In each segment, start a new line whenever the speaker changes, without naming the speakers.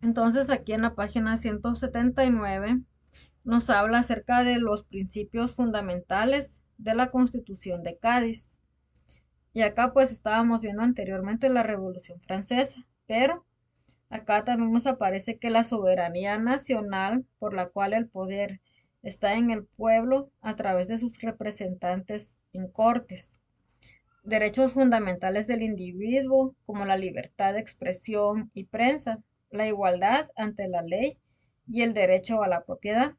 Entonces aquí en la página 179 nos habla acerca de los principios fundamentales de la Constitución de Cádiz. Y acá pues estábamos viendo anteriormente la Revolución Francesa, pero acá también nos aparece que la soberanía nacional, por la cual el poder está en el pueblo a través de sus representantes en cortes. Derechos fundamentales del individuo, como la libertad de expresión y prensa, la igualdad ante la ley y el derecho a la propiedad.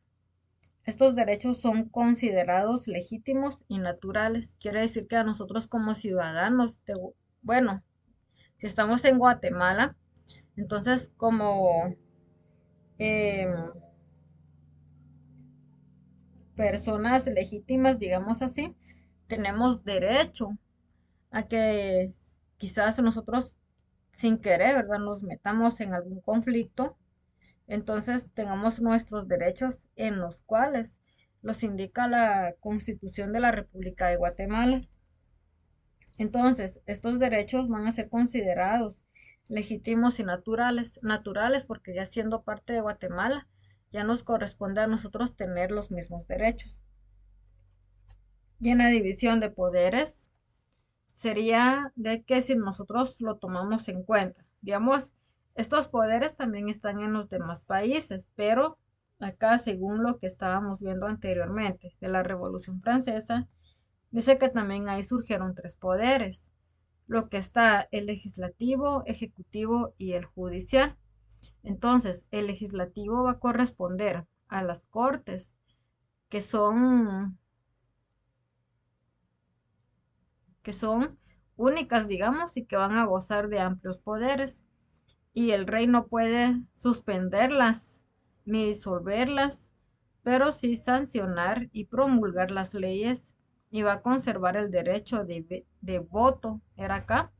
Estos derechos son considerados legítimos y naturales. Quiere decir que a nosotros como ciudadanos, bueno, si estamos en Guatemala, entonces como eh, personas legítimas, digamos así, tenemos derecho a que quizás nosotros sin querer, ¿verdad? Nos metamos en algún conflicto, entonces tengamos nuestros derechos en los cuales los indica la Constitución de la República de Guatemala. Entonces, estos derechos van a ser considerados legítimos y naturales, naturales porque ya siendo parte de Guatemala, ya nos corresponde a nosotros tener los mismos derechos. Y en la división de poderes, sería de que si nosotros lo tomamos en cuenta, digamos, estos poderes también están en los demás países, pero acá, según lo que estábamos viendo anteriormente de la Revolución Francesa, dice que también ahí surgieron tres poderes, lo que está el legislativo, ejecutivo y el judicial. Entonces, el legislativo va a corresponder a las cortes, que son que son únicas, digamos, y que van a gozar de amplios poderes. Y el rey no puede suspenderlas ni disolverlas, pero sí sancionar y promulgar las leyes y va a conservar el derecho de voto, era acá,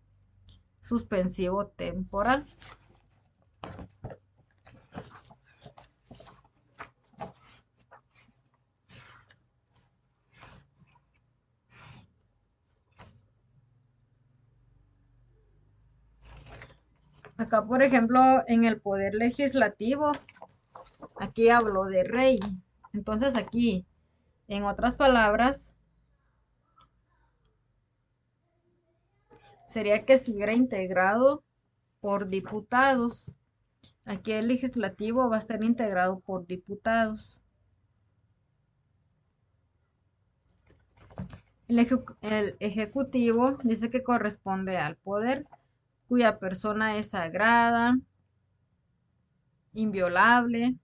suspensivo temporal. Acá, por ejemplo, en el poder legislativo, aquí hablo de rey. Entonces aquí, en otras palabras, sería que estuviera integrado por diputados. Aquí el legislativo va a estar integrado por diputados. El ejecutivo dice que corresponde al poder cuya persona es sagrada, inviolable,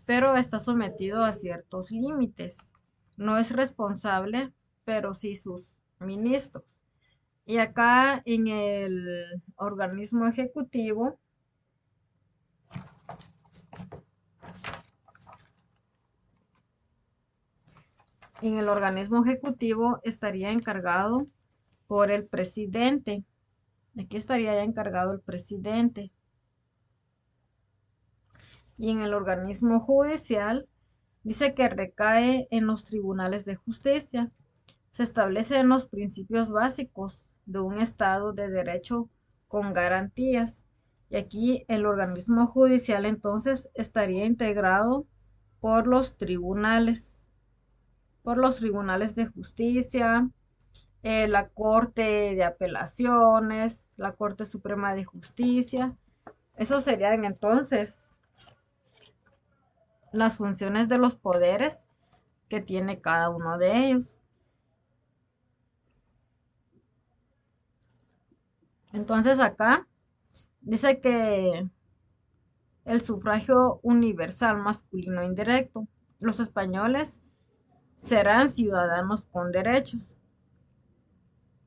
pero está sometido a ciertos límites. No es responsable, pero sí sus ministros. Y acá en el organismo ejecutivo, estaría encargado por el presidente. Aquí estaría ya encargado el presidente. Y en el organismo judicial dice que recae en los tribunales de justicia. Se establecen los principios básicos de un Estado de derecho con garantías. Y aquí el organismo judicial entonces estaría integrado por por los tribunales de justicia, la Corte de Apelaciones, la Corte Suprema de Justicia. Esos serían entonces las funciones de los poderes que tiene cada uno de ellos. Entonces acá dice que el sufragio universal masculino indirecto. Los españoles serán ciudadanos con derechos.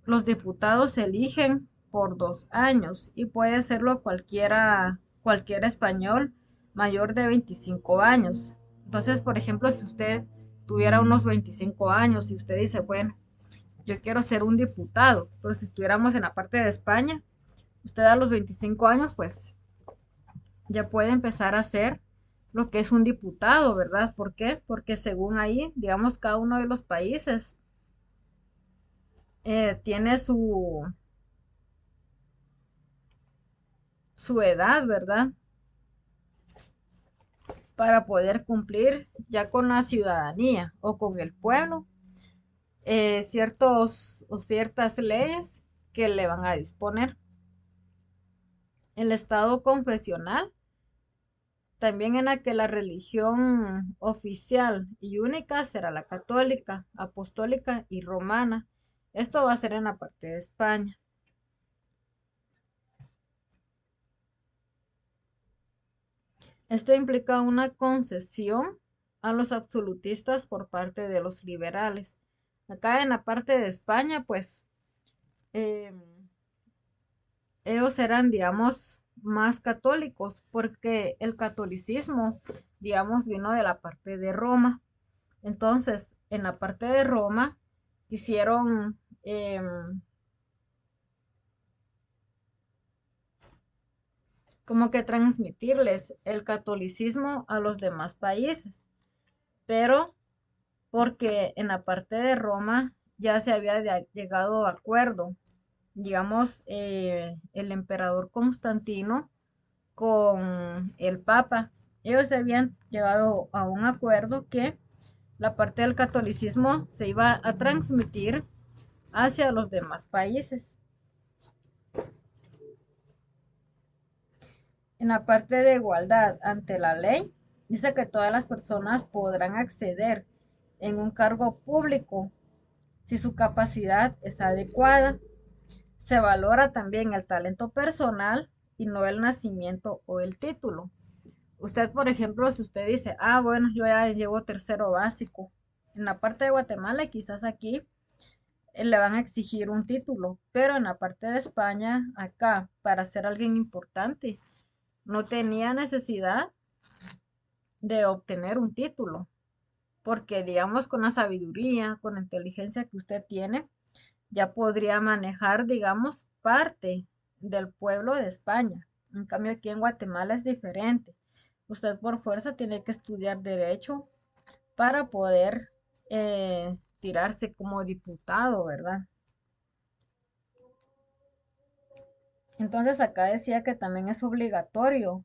Los diputados se eligen por 2 años y puede serlo cualquier español mayor de 25 años. Entonces, por ejemplo, si usted tuviera unos 25 años y usted dice, bueno, yo quiero ser un diputado, pero si estuviéramos en la parte de España, usted a los 25 años, pues ya puede empezar a ser lo que es un diputado, ¿verdad? ¿Por qué? Porque según ahí, digamos, cada uno de los países tiene su edad, ¿verdad? para poder cumplir ya con la ciudadanía o con el pueblo ciertos o ciertas leyes que le van a disponer. El estado confesional, también en la que la religión oficial y única será la católica, apostólica y romana. Esto va a ser en la parte de España. Esto implica una concesión a los absolutistas por parte de los liberales. Acá en la parte de España, pues, eh, ellos eran, digamos, más católicos, porque el catolicismo, digamos, vino de la parte de Roma. Entonces, en la parte de Roma, quisieron como que transmitirles el catolicismo a los demás países, pero porque en la parte de Roma ya se había llegado a acuerdo, digamos, el emperador Constantino con el Papa. Ellos habían llegado a un acuerdo que la parte del catolicismo se iba a transmitir hacia los demás países. En la parte de igualdad ante la ley, dice que todas las personas podrán acceder en un cargo público si su capacidad es adecuada. Se valora también el talento personal y no el nacimiento o el título. Usted, por ejemplo, si usted dice, bueno, yo ya llevo tercero básico, en la parte de Guatemala y quizás aquí le van a exigir un título, pero en la parte de España, acá, para ser alguien importante, no tenía necesidad de obtener un título, porque digamos con la sabiduría, con la inteligencia que usted tiene, ya podría manejar, digamos, parte del pueblo de España. En cambio, aquí en Guatemala es diferente. Usted por fuerza tiene que estudiar derecho para poder tirarse como diputado, ¿verdad? Entonces acá decía que también es obligatorio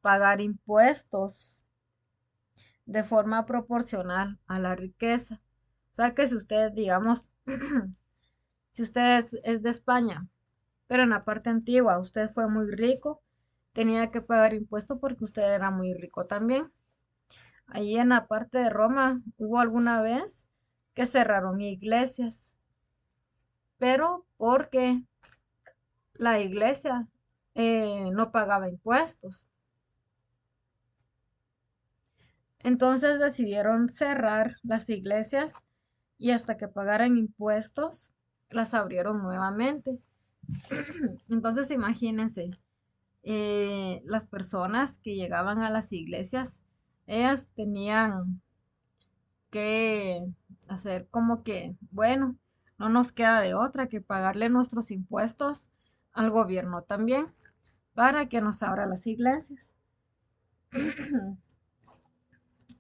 pagar impuestos de forma proporcional a la riqueza. O sea que si usted, digamos, si usted es de España, pero en la parte antigua usted fue muy rico, tenía que pagar impuestos porque usted era muy rico también. Allí en la parte de Roma hubo alguna vez que cerraron iglesias, pero porque la iglesia no pagaba impuestos. Entonces decidieron cerrar las iglesias y hasta que pagaran impuestos las abrieron nuevamente. Entonces imagínense, las personas que llegaban a las iglesias, ellas tenían que hacer como que, bueno, no nos queda de otra que pagarle nuestros impuestos al gobierno también para que nos abra las iglesias.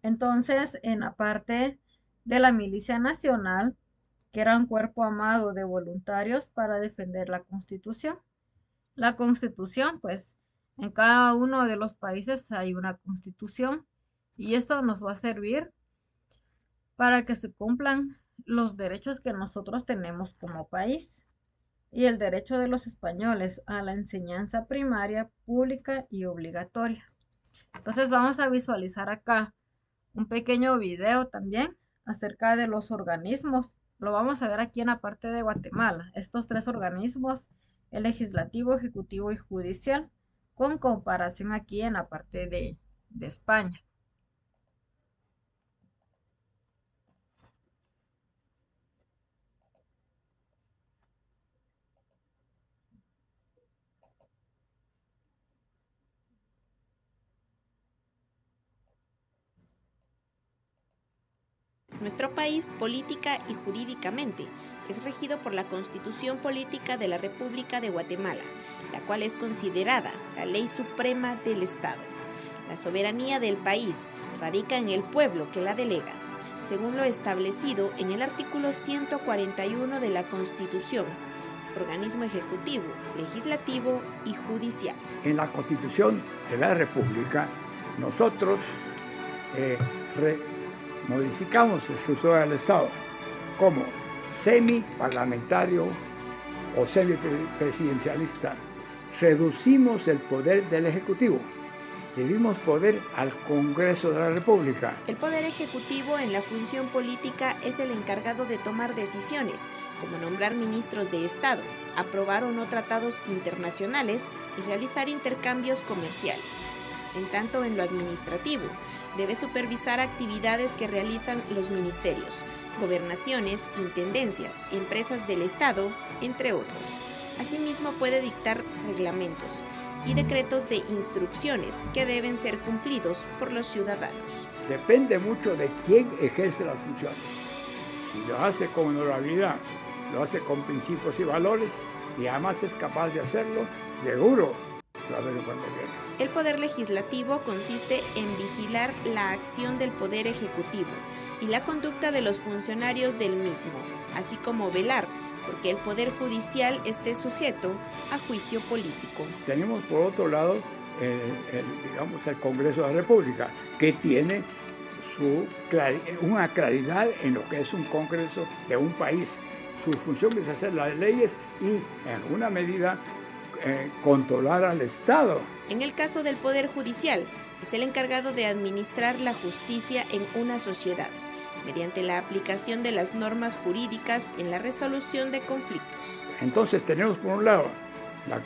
Entonces, en la parte de la Milicia Nacional, que era un cuerpo armado de voluntarios para defender la Constitución. La Constitución, pues, en cada uno de los países hay una Constitución y esto nos va a servir para que se cumplan los derechos que nosotros tenemos como país y el derecho de los españoles a la enseñanza primaria, pública y obligatoria. Entonces vamos a visualizar acá un pequeño video también acerca de los organismos. Lo vamos a ver aquí en la parte de Guatemala. Estos tres organismos, el legislativo, ejecutivo y judicial, con comparación aquí en la parte de España.
Nuestro país, política y jurídicamente, es regido por la Constitución Política de la República de Guatemala, la cual es considerada la ley suprema del Estado. La soberanía del país radica en el pueblo que la delega, según lo establecido en el artículo 141 de la Constitución, organismo ejecutivo, legislativo y judicial.
En la Constitución de la República, nosotros modificamos la estructura del Estado como semi-parlamentario o semi-presidencialista. Reducimos el poder del Ejecutivo. Le dimos poder al Congreso de la República.
El Poder Ejecutivo en la función política es el encargado de tomar decisiones, como nombrar ministros de Estado, aprobar o no tratados internacionales y realizar intercambios comerciales. En tanto, en lo administrativo, debe supervisar actividades que realizan los ministerios, gobernaciones, intendencias, empresas del Estado, entre otros. Asimismo, puede dictar reglamentos y decretos de instrucciones que deben ser cumplidos por los ciudadanos.
Depende mucho de quién ejerce las funciones. Si lo hace con honorabilidad, lo hace con principios y valores, y además es capaz de hacerlo, seguro que va a haber un buen gobierno.
El poder legislativo consiste en vigilar la acción del poder ejecutivo y la conducta de los funcionarios del mismo, así como velar porque el Poder Judicial esté sujeto a juicio político.
Tenemos por otro lado el Congreso de la República, que tiene una claridad en lo que es un Congreso de un país. Su función es hacer las leyes y en alguna medida controlar al Estado.
En el caso del Poder Judicial, es el encargado de administrar la justicia en una sociedad, mediante la aplicación de las normas jurídicas en la resolución de conflictos.
Entonces tenemos por un lado las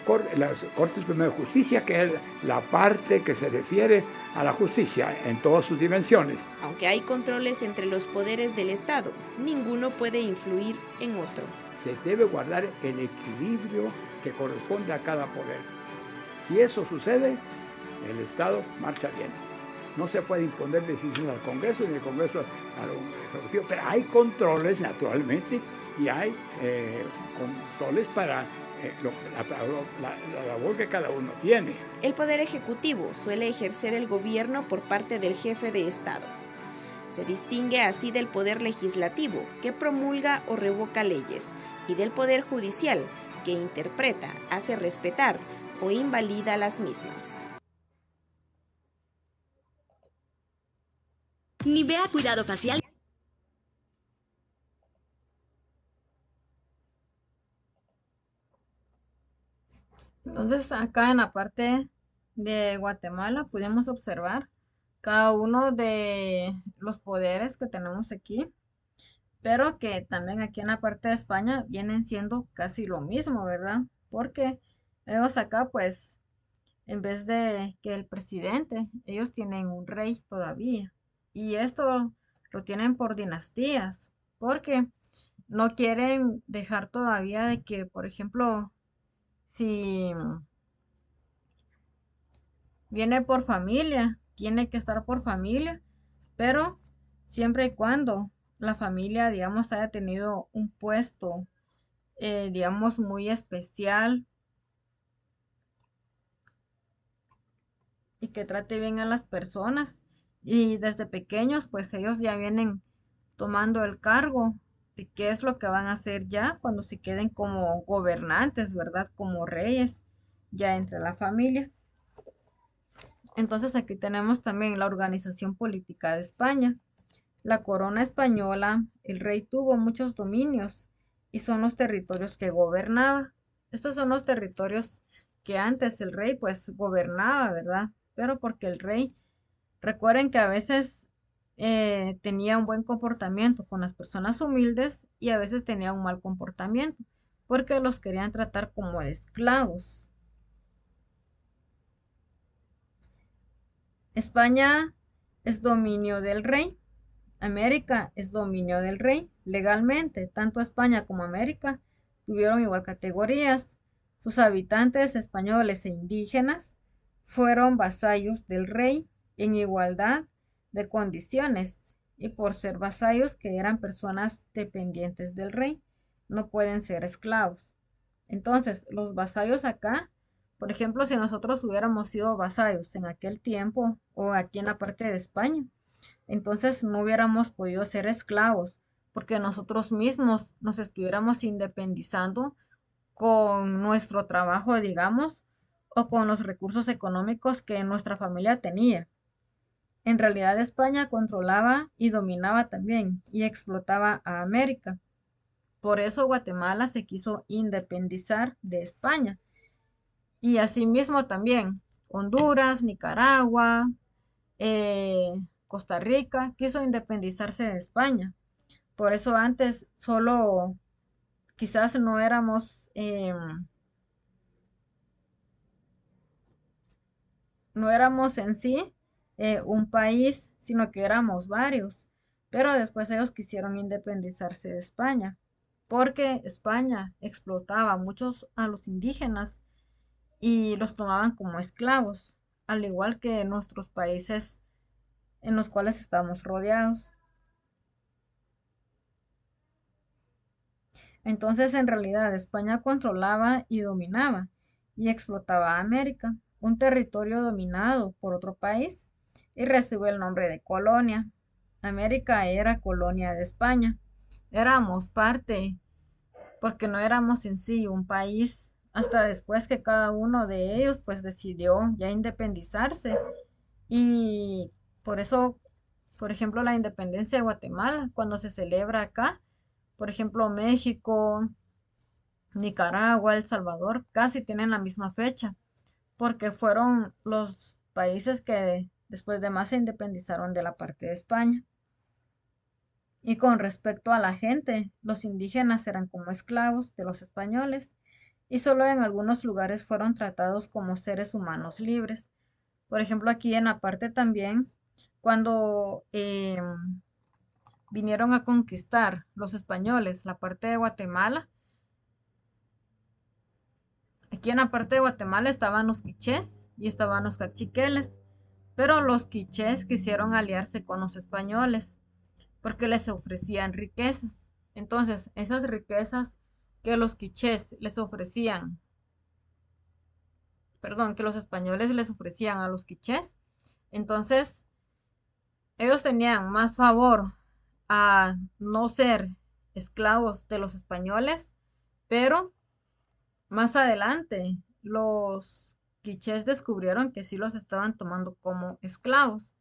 Cortes Suprema de Justicia, que es la parte que se refiere a la justicia en todas sus dimensiones.
Aunque hay controles entre los poderes del Estado, ninguno puede influir en otro.
Se debe guardar el equilibrio que corresponde a cada poder. Si eso sucede, el Estado marcha bien. No se puede imponer decisiones al Congreso ni el Congreso al Ejecutivo, pero hay controles naturalmente y hay controles para la labor que cada uno tiene.
El Poder Ejecutivo suele ejercer el gobierno por parte del jefe de Estado. Se distingue así del Poder Legislativo, que promulga o revoca leyes, y del Poder Judicial, que interpreta, hace respetar o invalida las mismas.
Nivea Cuidado Facial.
Entonces, acá en la parte de Guatemala pudimos observar cada uno de los poderes que tenemos aquí, pero que también aquí en la parte de España vienen siendo casi lo mismo, ¿verdad? Porque ellos acá, pues, en vez de que el presidente, ellos tienen un rey todavía. Y esto lo tienen por dinastías, porque no quieren dejar todavía de que, por ejemplo, si viene por familia, tiene que estar por familia, pero siempre y cuando la familia, digamos, haya tenido un puesto, digamos, muy especial y que trate bien a las personas. Y desde pequeños, pues ellos ya vienen tomando el cargo de qué es lo que van a hacer ya cuando se queden como gobernantes, ¿verdad? Como reyes, ya entre la familia. Entonces aquí tenemos también la organización política de España. La corona española, el rey tuvo muchos dominios y son los territorios que gobernaba. Estos son los territorios que antes el rey pues gobernaba, ¿verdad? Pero porque el rey, recuerden que a veces tenía un buen comportamiento con las personas humildes y a veces tenía un mal comportamiento porque los querían tratar como de esclavos. España es dominio del rey. América es dominio del rey. Legalmente, tanto España como América tuvieron igual categorías. Sus habitantes españoles e indígenas fueron vasallos del rey en igualdad de condiciones y por ser vasallos que eran personas dependientes del rey, no pueden ser esclavos. Entonces, los vasallos acá, por ejemplo, si nosotros hubiéramos sido vasallos en aquel tiempo o aquí en la parte de España, entonces no hubiéramos podido ser esclavos porque nosotros mismos nos estuviéramos independizando con nuestro trabajo, digamos, o con los recursos económicos que nuestra familia tenía. en realidad España controlaba y dominaba también y explotaba a América. Por eso Guatemala se quiso independizar de España. Y asimismo también Honduras, Nicaragua, eh, Costa Rica quiso independizarse de España. Por eso antes solo quizás no éramos en sí un país, sino que éramos varios. Pero después ellos quisieron independizarse de España, porque España explotaba muchos a los indígenas y los tomaban como esclavos, al igual que nuestros países en los cuales estamos rodeados. Entonces, en realidad, España controlaba y dominaba y explotaba a América, un territorio dominado por otro país, y recibe el nombre de colonia. América era colonia de España. Éramos parte, porque no éramos en sí un país, hasta después que cada uno de ellos pues decidió ya independizarse. Y por eso, por ejemplo, la independencia de Guatemala, cuando se celebra acá, por ejemplo, México, Nicaragua, El Salvador, casi tienen la misma fecha, porque fueron los países que después de más se independizaron de la parte de España. Y con respecto a la gente, los indígenas eran como esclavos de los españoles y solo en algunos lugares fueron tratados como seres humanos libres. Por ejemplo, aquí en la parte también, cuando vinieron a conquistar los españoles la parte de Guatemala, aquí en la parte de Guatemala estaban los quichés y estaban los cachiqueles, pero los quichés quisieron aliarse con los españoles porque les ofrecían riquezas. Entonces, esas riquezas que los quichés les ofrecían, perdón, que los españoles les ofrecían a los quichés, entonces ellos tenían más favor a no ser esclavos de los españoles, pero más adelante los quichés descubrieron que sí los estaban tomando como esclavos.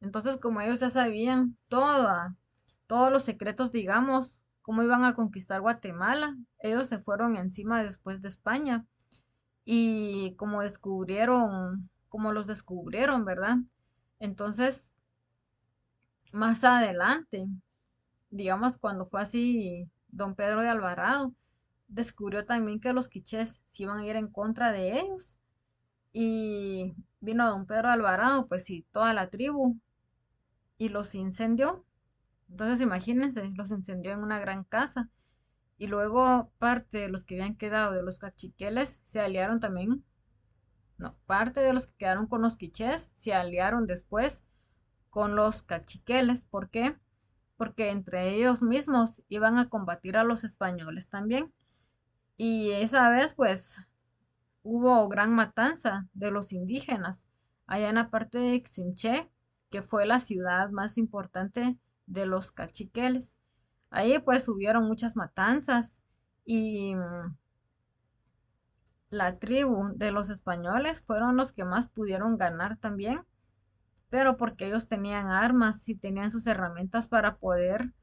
Entonces, como ellos ya sabían todos los secretos, digamos, cómo iban a conquistar Guatemala, ellos se fueron encima después de España y como los descubrieron, ¿verdad? Entonces, más adelante, digamos, cuando fue así don Pedro de Alvarado, descubrió también que los quichés se iban a ir en contra de ellos y vino don Pedro de Alvarado, pues sí, toda la tribu y los incendió. Entonces imagínense, los incendió en una gran casa. Y luego parte de los que habían quedado de los cachiqueles se aliaron también. No, parte de los que quedaron con los quichés se aliaron después con los cachiqueles. ¿Por qué? Porque entre ellos mismos iban a combatir a los españoles también. Y esa vez pues hubo gran matanza de los indígenas allá en la parte de Ximché, que fue la ciudad más importante de los cachiqueles. Ahí pues hubieron muchas matanzas y la tribu de los españoles fueron los que más pudieron ganar también, pero porque ellos tenían armas y tenían sus herramientas para poder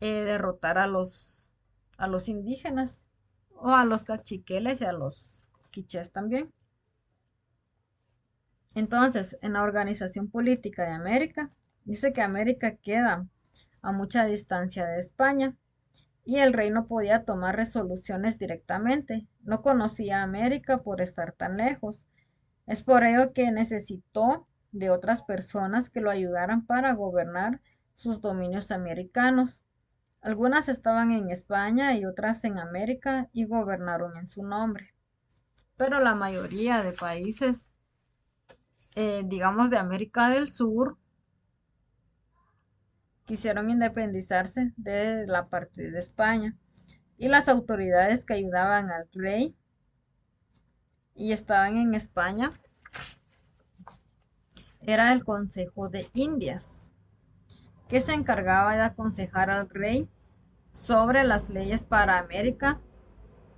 derrotar a los indígenas o a los cachiqueles y a los quichés también. Entonces, en la organización política de América, dice que América queda a mucha distancia de España y el rey no podía tomar resoluciones directamente. No conocía a América por estar tan lejos. Es por ello que necesitó de otras personas que lo ayudaran para gobernar sus dominios americanos. Algunas estaban en España y otras en América y gobernaron en su nombre. Pero la mayoría de países, digamos de América del Sur, quisieron independizarse de la parte de España. Y las autoridades que ayudaban al rey y estaban en España era el Consejo de Indias, que se encargaba de aconsejar al rey sobre las leyes para América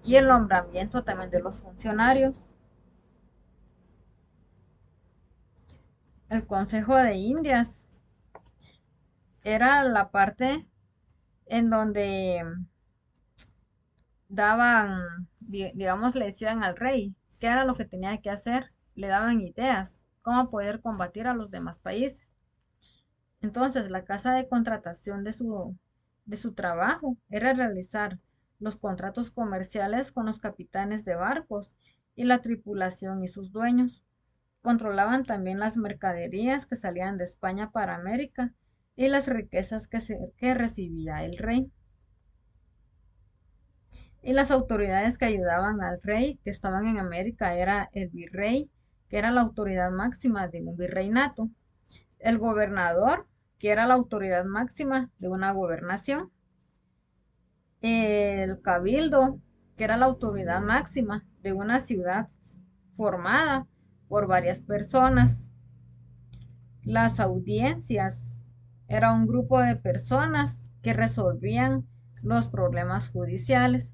y el nombramiento también de los funcionarios. el Consejo de Indias era la parte en donde daban, digamos, le decían al rey qué era lo que tenía que hacer, le daban ideas, cómo poder combatir a los demás países. Entonces, la casa de contratación de su trabajo era realizar los contratos comerciales con los capitanes de barcos y la tripulación y sus dueños. Controlaban también las mercaderías que salían de España para América y las riquezas que recibía el rey. Y las autoridades que ayudaban al rey, que estaban en América, era el virrey, que era la autoridad máxima de un virreinato, el gobernador, que era la autoridad máxima de una gobernación, el cabildo, que era la autoridad máxima de una ciudad formada por varias personas. Las audiencias era un grupo de personas que resolvían los problemas judiciales.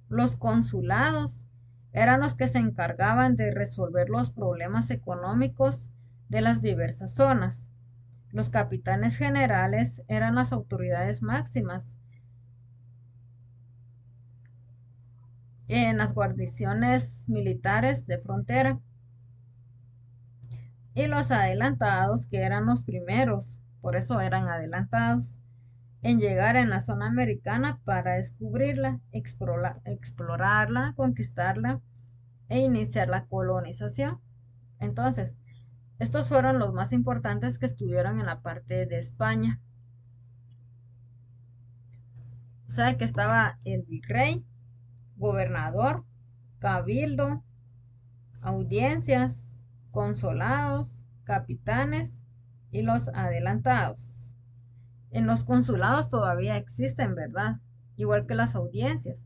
Los consulados eran los que se encargaban de resolver los problemas económicos de las diversas zonas. Los capitanes generales eran las autoridades máximas en las guarniciones militares de frontera. Y los adelantados, que eran los primeros, por eso eran adelantados, en llegar en la zona americana para descubrirla, explorarla, conquistarla e iniciar la colonización. Entonces, estos fueron los más importantes que estuvieron en la parte de España. O sea que estaba el virrey, gobernador, cabildo, audiencias, consulados, capitanes y los adelantados. En los consulados todavía existen, ¿verdad? Igual que las audiencias,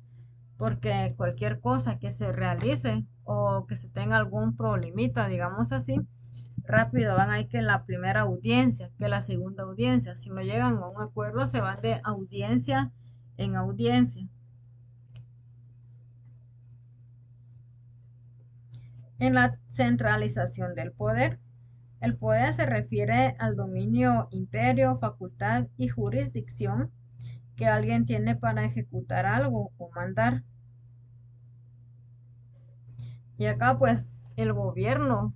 porque cualquier cosa que se realice o que se tenga algún problemita, digamos así, rápido van ahí que la primera audiencia, que la segunda audiencia. Si no llegan a un acuerdo, se van de audiencia en audiencia. En la centralización del poder. El poder se refiere al dominio, imperio, facultad y jurisdicción que alguien tiene para ejecutar algo o mandar. Y acá pues el gobierno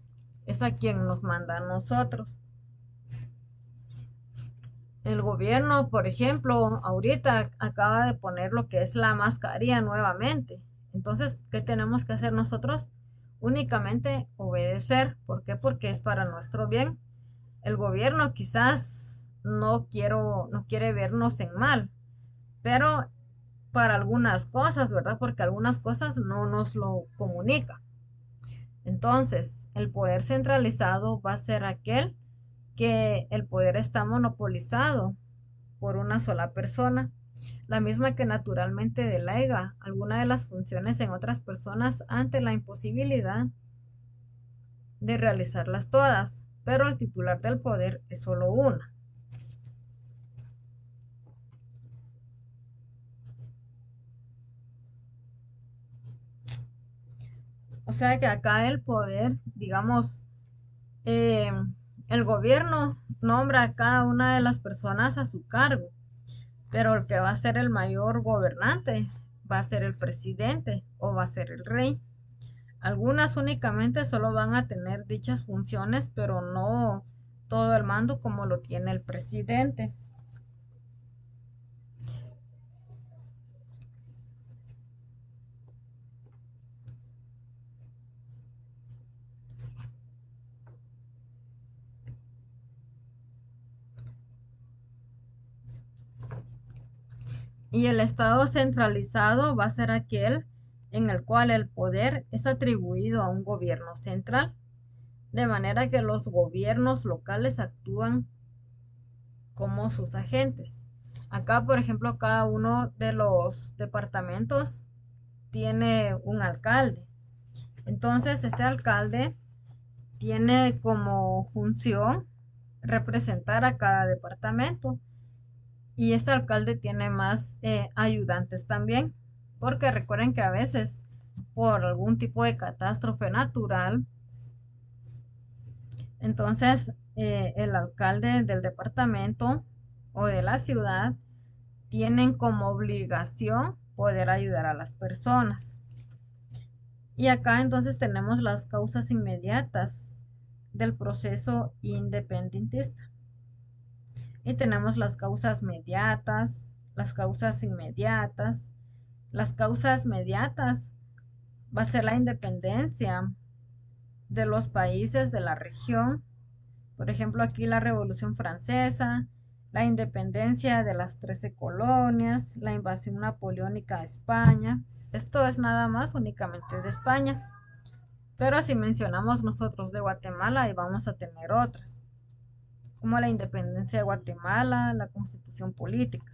es a quien nos manda a nosotros. El gobierno, por ejemplo, ahorita acaba de poner lo que es la mascarilla nuevamente. Entonces, ¿qué tenemos que hacer nosotros? Únicamente obedecer. ¿Por qué? Porque es para nuestro bien. El gobierno quizás no quiere vernos en mal, pero para algunas cosas, ¿verdad? Porque algunas cosas no nos lo comunica. Entonces, el poder centralizado va a ser aquel que el poder está monopolizado por una sola persona, la misma que naturalmente delega alguna de las funciones en otras personas ante la imposibilidad de realizarlas todas, pero el titular del poder es solo una. O sea que acá el poder, digamos, eh, el gobierno nombra a cada una de las personas a su cargo, pero el que va a ser el mayor gobernante va a ser el presidente o va a ser el rey. Algunas únicamente solo van a tener dichas funciones, pero no todo el mando como lo tiene el presidente. Y el estado centralizado va a ser aquel en el cual el poder es atribuido a un gobierno central, de manera que los gobiernos locales actúan como sus agentes. Acá, por ejemplo, cada uno de los departamentos tiene un alcalde. Entonces, este alcalde tiene como función representar a cada departamento. Y este alcalde tiene más ayudantes también, porque recuerden que a veces por algún tipo de catástrofe natural, Entonces, el alcalde del departamento o de la ciudad tienen como obligación poder ayudar a las personas. Y acá entonces tenemos las causas inmediatas del proceso independentista. Y tenemos las causas mediatas, las causas inmediatas. Las causas mediatas va a ser la independencia de los países de la región. Por ejemplo, aquí la Revolución Francesa, la independencia de las 13 colonias, la invasión napoleónica a España. Esto es nada más únicamente de España. Pero si mencionamos nosotros de Guatemala, ahí vamos a tener otras, como la independencia de Guatemala, la constitución política.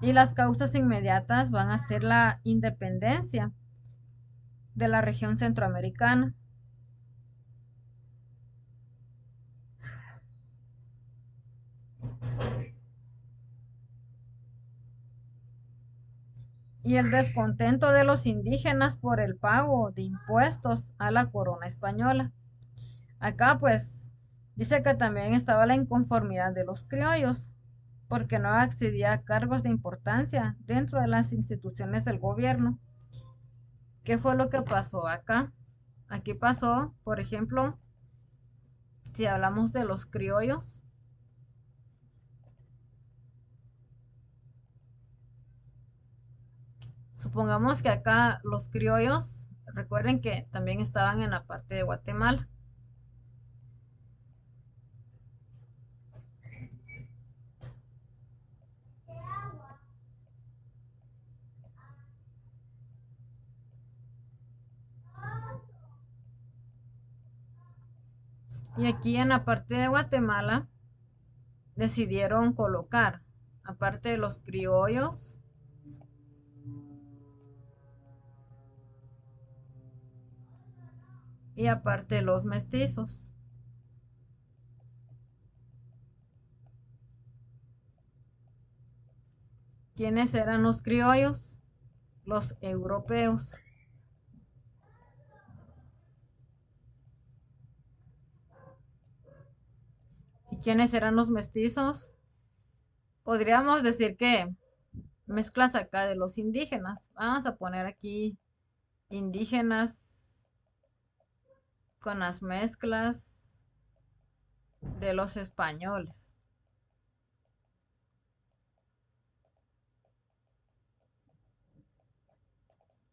Y las causas inmediatas van a ser la independencia de la región centroamericana. Y el descontento de los indígenas por el pago de impuestos a la corona española. Acá pues dice que también estaba la inconformidad de los criollos, porque no accedía a cargos de importancia dentro de las instituciones del gobierno. ¿Qué fue lo que pasó acá? Aquí pasó, por ejemplo, si hablamos de los criollos, supongamos que acá los criollos, recuerden que también estaban en la parte de Guatemala. Y aquí en la parte de Guatemala decidieron colocar, aparte de los criollos, y aparte de los mestizos. ¿Quiénes eran los criollos? Los europeos. ¿Y quiénes eran los mestizos? Podríamos decir que mezclas acá de los indígenas. Vamos a poner aquí indígenas con las mezclas de los españoles.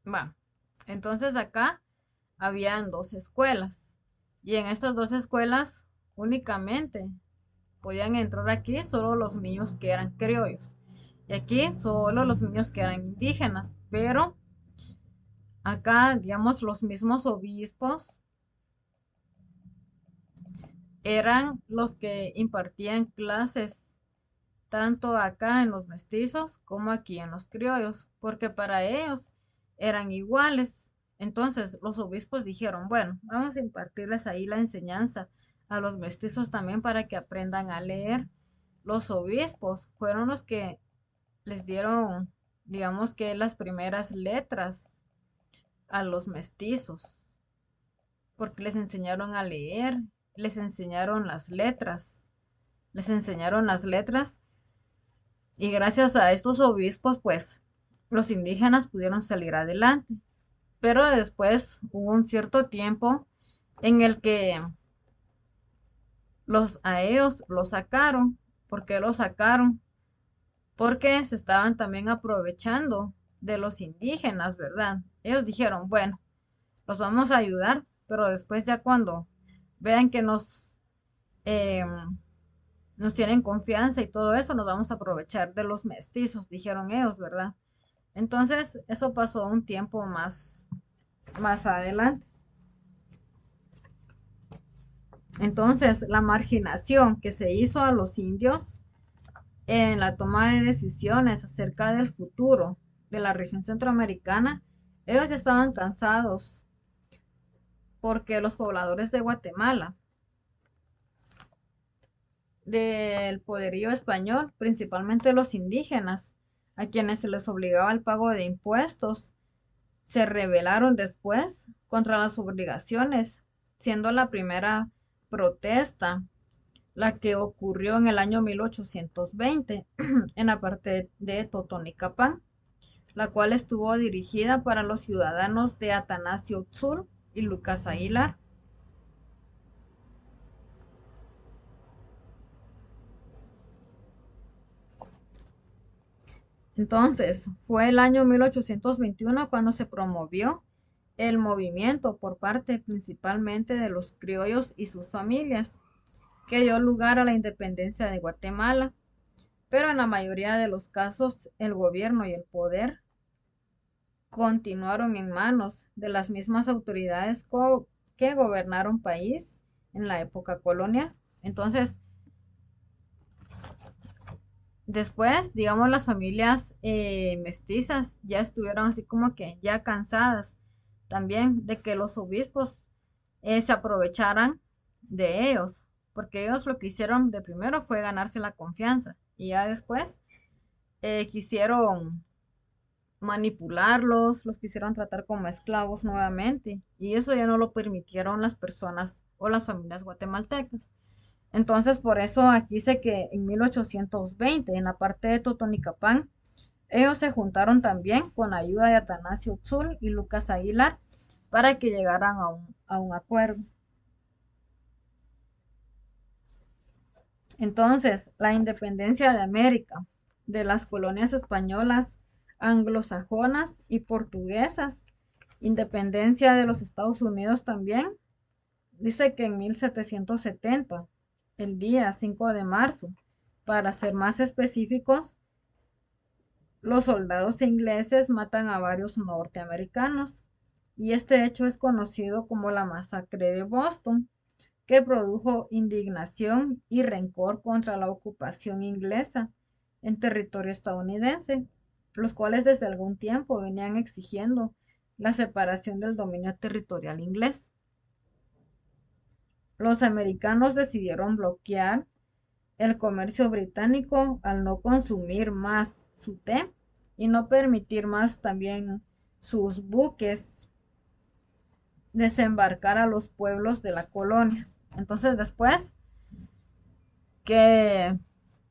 Va. Entonces acá habían dos escuelas. Y en estas dos escuelas únicamente podían entrar aquí solo los niños que eran criollos. Y aquí solo los niños que eran indígenas. Pero acá, digamos, los mismos obispos eran los que impartían clases tanto acá en los mestizos como aquí en los criollos, porque para ellos eran iguales. Entonces los obispos dijeron, bueno, vamos a impartirles ahí la enseñanza a los mestizos también para que aprendan a leer. Los obispos fueron los que les dieron, digamos que las primeras letras a los mestizos, porque les enseñaron a leer, les enseñaron las letras, les enseñaron las letras y gracias a estos obispos, pues los indígenas pudieron salir adelante. Pero después hubo un cierto tiempo en el que a ellos los sacaron. ¿Por qué los sacaron? Porque se estaban también aprovechando de los indígenas, ¿verdad? Ellos dijeron, bueno, los vamos a ayudar, pero después ya cuando vean que eh, nos tienen confianza y todo eso, nos vamos a aprovechar de los mestizos, dijeron ellos, ¿verdad? Entonces, eso pasó un tiempo más adelante. Entonces, la marginación que se hizo a los indios en la toma de decisiones acerca del futuro de la región centroamericana, ellos ya estaban cansados porque los pobladores de Guatemala, del poderío español, principalmente los indígenas, a quienes se les obligaba el pago de impuestos, se rebelaron después contra las obligaciones siendo la primera protesta la que ocurrió en el año 1820 en la parte de Totonicapán, la cual estuvo dirigida para los ciudadanos de Atanasio Tzul y Lucas Aguilar. Entonces, fue el año 1821 cuando se promovió el movimiento por parte principalmente de los criollos y sus familias, que dio lugar a la independencia de Guatemala, pero en la mayoría de los casos el gobierno y el poder continuaron en manos de las mismas autoridades que gobernaron país en la época colonial. Entonces, después, digamos, las familias mestizas ya estuvieron así como que ya cansadas también de que los obispos se aprovecharan de ellos, porque ellos lo que hicieron de primero fue ganarse la confianza y ya después quisieron manipularlos, los quisieron tratar como esclavos nuevamente y eso ya no lo permitieron las personas o las familias guatemaltecas. Entonces, por eso aquí dice que en 1820, en la parte de Totonicapán, ellos se juntaron también con ayuda de Atanasio Tzul y Lucas Aguilar para que llegaran a un acuerdo. Entonces, la independencia de América, de las colonias españolas, anglosajonas y portuguesas, independencia de los Estados Unidos también, dice que en 1770, el día 5 de marzo, para ser más específicos, los soldados ingleses matan a varios norteamericanos y este hecho es conocido como la masacre de Boston, que produjo indignación y rencor contra la ocupación inglesa en territorio estadounidense, los cuales desde algún tiempo venían exigiendo la separación del dominio territorial inglés. Los americanos decidieron bloquear el comercio británico al no consumir más su té y no permitir más también sus buques desembarcar a los pueblos de la colonia. Entonces después que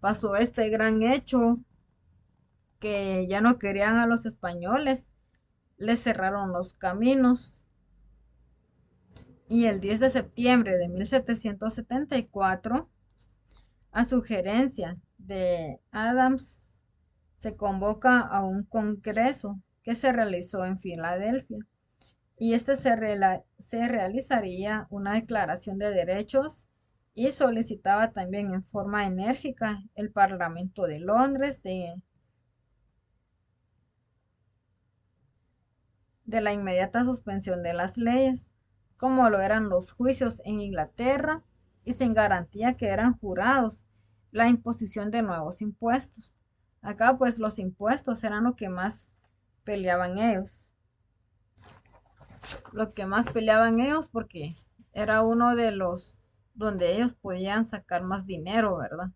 pasó este gran hecho, que ya no querían a los españoles, les cerraron los caminos y el 10 de septiembre de 1774, a sugerencia de Adams, se convoca a un congreso que se realizó en Filadelfia y se realizaría una declaración de derechos y solicitaba también en forma enérgica el Parlamento de Londres de la inmediata suspensión de las leyes, como lo eran los juicios en Inglaterra y sin garantía que eran jurados, la imposición de nuevos impuestos. Acá pues los impuestos eran lo que más peleaban ellos. Lo que más peleaban ellos porque era uno de los donde ellos podían sacar más dinero, ¿verdad?